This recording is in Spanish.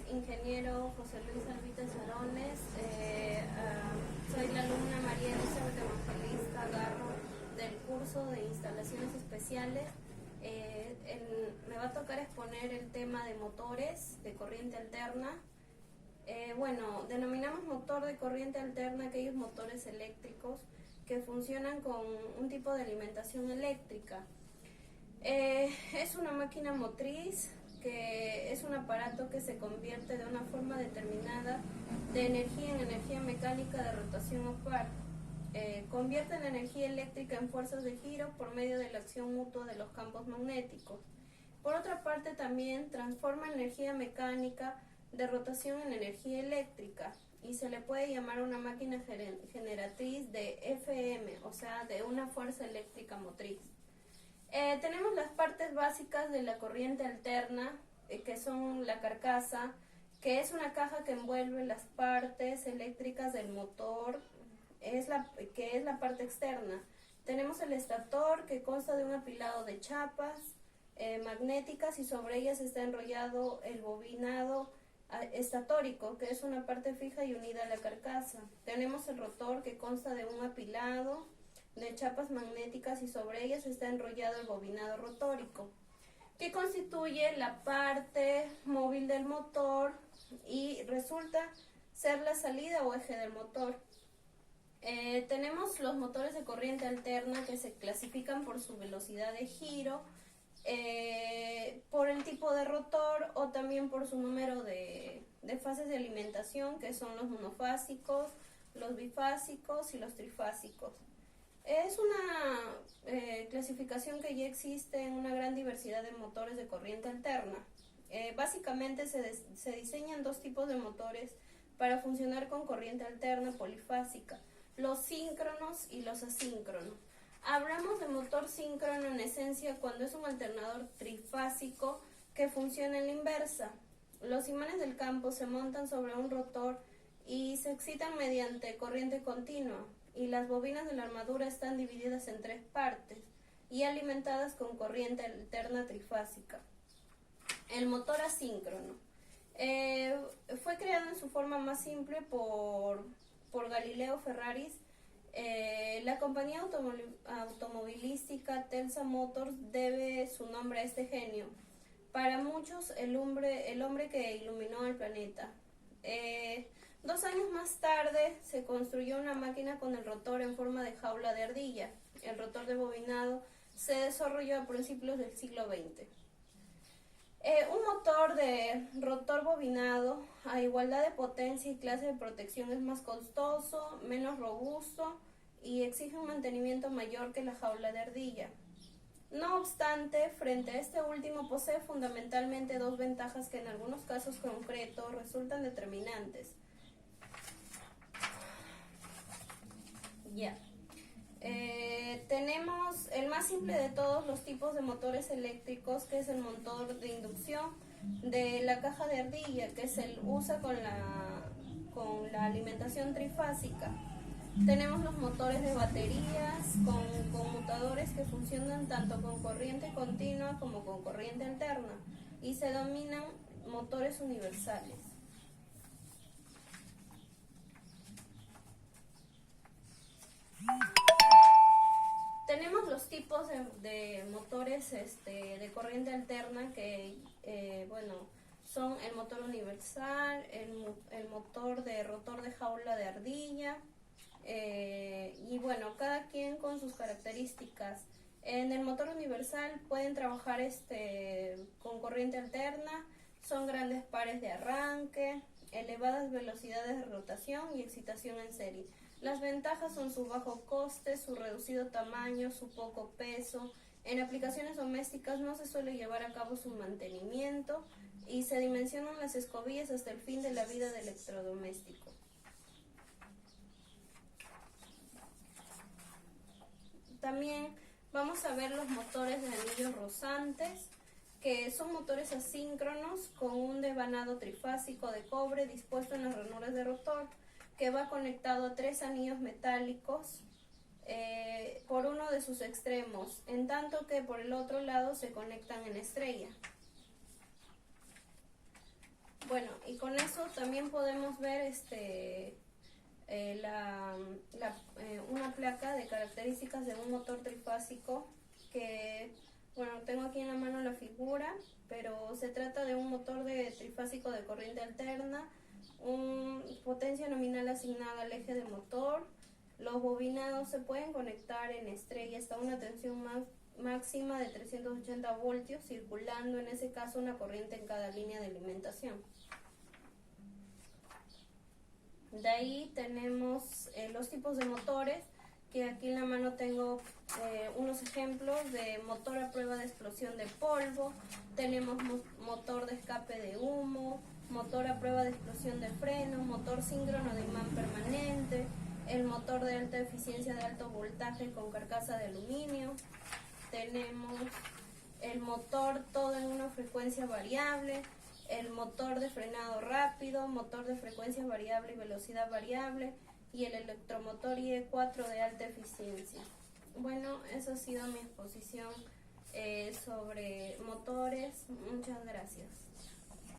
ingeniero José Luis Alvite Salones. Soy la alumna María Elizabeth Evangelista Garro del curso de instalaciones especiales. Me va a tocar exponer el tema de motores de corriente alterna. Denominamos motor de corriente alterna aquellos motores eléctricos que funcionan con un tipo de alimentación eléctrica. Es una máquina motriz que es un aparato que se convierte de una forma determinada de energía en energía mecánica de rotación o par. Convierte la energía eléctrica en fuerzas de giro por medio de la acción mutua de los campos magnéticos. Por otra parte, también transforma energía mecánica de rotación en energía eléctrica y se le puede llamar una máquina generatriz de FM, o sea, de una fuerza eléctrica motriz. Tenemos las partes básicas de la corriente alterna, que son la carcasa, que es una caja que envuelve las partes eléctricas del motor, que es la parte externa. Tenemos el estator, que consta de un apilado de chapas magnéticas y sobre ellas está enrollado el bobinado estatórico, que es una parte fija y unida a la carcasa. Tenemos el rotor, que consta de un apilado de chapas magnéticas y sobre ellas está enrollado el bobinado rotórico, que constituye la parte móvil del motor y resulta ser la salida o eje del motor. Tenemos los motores de corriente alterna, que se clasifican por su velocidad de giro, por el tipo de rotor o también por su número de fases de alimentación, que son los monofásicos, los bifásicos y los trifásicos. Es una clasificación que ya existe en una gran diversidad de motores de corriente alterna. Básicamente se diseñan dos tipos de motores para funcionar con corriente alterna polifásica: los síncronos y los asíncronos. Hablamos de motor síncrono en esencia cuando es un alternador trifásico que funciona en la inversa. Los imanes del campo se montan sobre un rotor y se excitan mediante corriente continua, y las bobinas de la armadura están divididas en tres partes y alimentadas con corriente alterna trifásica. El motor asíncrono fue creado en su forma más simple por Galileo Ferraris. La compañía automovilística Tesla Motors debe su nombre a este genio. Para muchos, el hombre que iluminó el planeta. 2 años más tarde se construyó una máquina con el rotor en forma de jaula de ardilla. El rotor de bobinado se desarrolló a principios del siglo XX. Un motor de rotor bobinado, a igualdad de potencia y clase de protección, es más costoso, menos robusto y exige un mantenimiento mayor que la jaula de ardilla. No obstante, frente a este último posee fundamentalmente dos ventajas que en algunos casos concretos resultan determinantes. Tenemos el más simple de todos los tipos de motores eléctricos, que es el motor de inducción de la caja de ardilla, que se usa con la alimentación trifásica. Tenemos los motores de baterías con conmutadores que funcionan tanto con corriente continua como con corriente alterna y se denominan motores universales. Tenemos los tipos de motores de corriente alterna que, son el motor universal, el motor de rotor de jaula de ardilla, cada quien con sus características. En el motor universal pueden trabajar con corriente alterna, son grandes pares de arranque, elevadas velocidades de rotación y excitación en serie. Las ventajas son su bajo coste, su reducido tamaño, su poco peso. En aplicaciones domésticas no se suele llevar a cabo su mantenimiento y se dimensionan las escobillas hasta el fin de la vida del electrodoméstico. También vamos a ver los motores de anillos rozantes, que son motores asíncronos con un devanado trifásico de cobre dispuesto en las ranuras de rotor, que va conectado a 3 anillos metálicos por uno de sus extremos, en tanto que por el otro lado se conectan en estrella. Bueno, y con eso también podemos ver una placa de características de un motor trifásico que, bueno, tengo aquí en la mano la figura, pero se trata de un motor trifásico de corriente alterna, potencia nominal asignada al eje de motor. Los bobinados se pueden conectar en estrella hasta una tensión máxima de 380 voltios, circulando en ese caso una corriente en cada línea de alimentación. De ahí tenemos los tipos de motores, que aquí en la mano tengo unos ejemplos de motor a prueba de explosión de polvo, tenemos motor de escape de humo, motor a prueba de explosión de freno, motor síncrono de imán permanente, el motor de alta eficiencia de alto voltaje con carcasa de aluminio, tenemos el motor todo en una frecuencia variable, el motor de frenado rápido, motor de frecuencia variable y velocidad variable, y el electromotor IE4 de alta eficiencia. Bueno, esa ha sido mi exposición sobre motores. Muchas gracias.